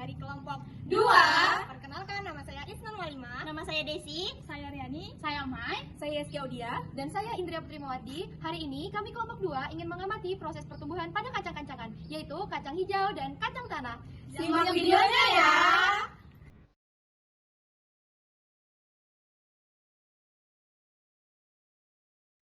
dari kelompok 2. Perkenalkan, nama saya Isnan Walima. Nama saya Desi. Saya Riani. Saya Mai. Saya Eski Audia. Dan saya Indria Putri Mawati. Hari ini kami kelompok 2 ingin mengamati proses pertumbuhan pada kacang-kacangan, yaitu kacang hijau dan kacang tanah. Simak videonya ya!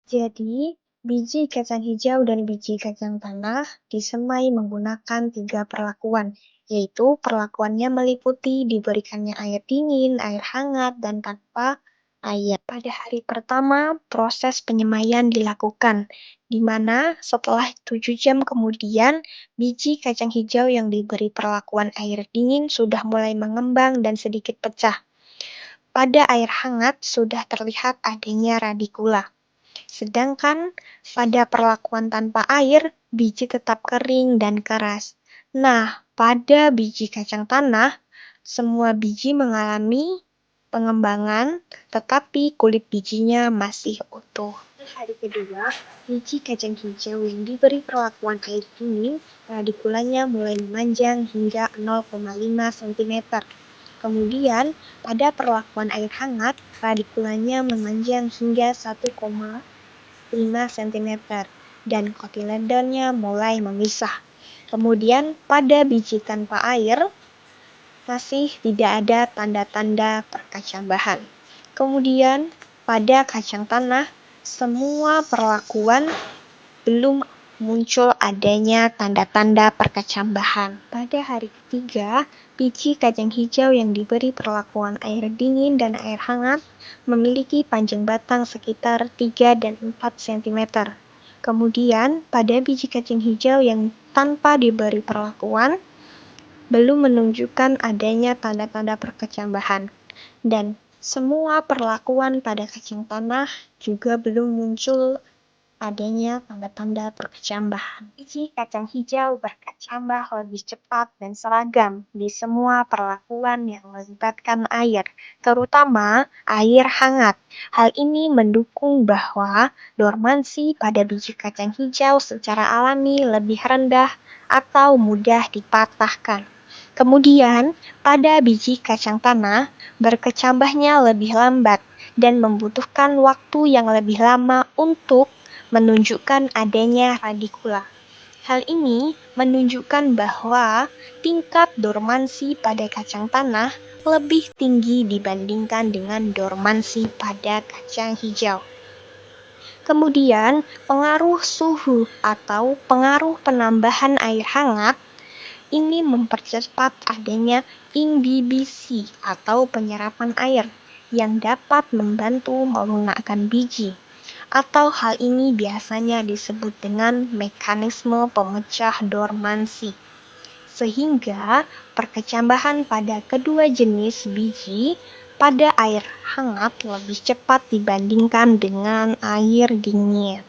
Jadi, biji kacang hijau dan biji kacang tanah disemai menggunakan 3 perlakuan, yaitu perlakuannya meliputi diberikannya air dingin, air hangat, dan tanpa air. Pada hari pertama, proses penyemaian dilakukan, di mana setelah 7 jam kemudian, biji kacang hijau yang diberi perlakuan air dingin sudah mulai mengembang dan sedikit pecah. Pada air hangat sudah terlihat adanya radikula. Sedangkan pada perlakuan tanpa air, biji tetap kering dan keras. Nah, pada biji kacang tanah, semua biji mengalami pengembangan, tetapi kulit bijinya masih utuh. Hari kedua, biji kacang hijau yang diberi perlakuan air dingin, radikulanya mulai memanjang hingga 0,5 cm. Kemudian, pada perlakuan air hangat, radikulanya memanjang hingga 1,5 cm dan kotiledonnya mulai memisah. Kemudian pada biji tanpa air masih tidak ada tanda-tanda perkacambahan. Kemudian pada kacang tanah semua perlakuan belum muncul adanya tanda-tanda perkacambahan. Pada hari ketiga, biji kacang hijau yang diberi perlakuan air dingin dan air hangat memiliki panjang batang sekitar 3 dan 4 cm. Kemudian, pada biji kacang hijau yang tanpa diberi perlakuan, belum menunjukkan adanya tanda-tanda perkacambahan. Dan semua perlakuan pada kacang tanah juga belum muncul adanya tanda-tanda perkacambahan. Biji kacang hijau berkacambah lebih cepat dan seragam di semua perlakuan yang melibatkan air, terutama air hangat. Hal ini mendukung bahwa dormansi pada biji kacang hijau secara alami lebih rendah atau mudah dipatahkan. Kemudian, pada biji kacang tanah, berkecambahnya lebih lambat dan membutuhkan waktu yang lebih lama untuk menunjukkan adanya radikula. Hal ini menunjukkan bahwa tingkat dormansi pada kacang tanah lebih tinggi dibandingkan dengan dormansi pada kacang hijau. Kemudian, pengaruh suhu atau pengaruh penambahan air hangat ini mempercepat adanya imbibisi atau penyerapan air yang dapat membantu melunakkan biji. Atau hal ini biasanya disebut dengan mekanisme pemecah dormansi. Sehingga perkecambahan pada kedua jenis biji pada air hangat lebih cepat dibandingkan dengan air dingin.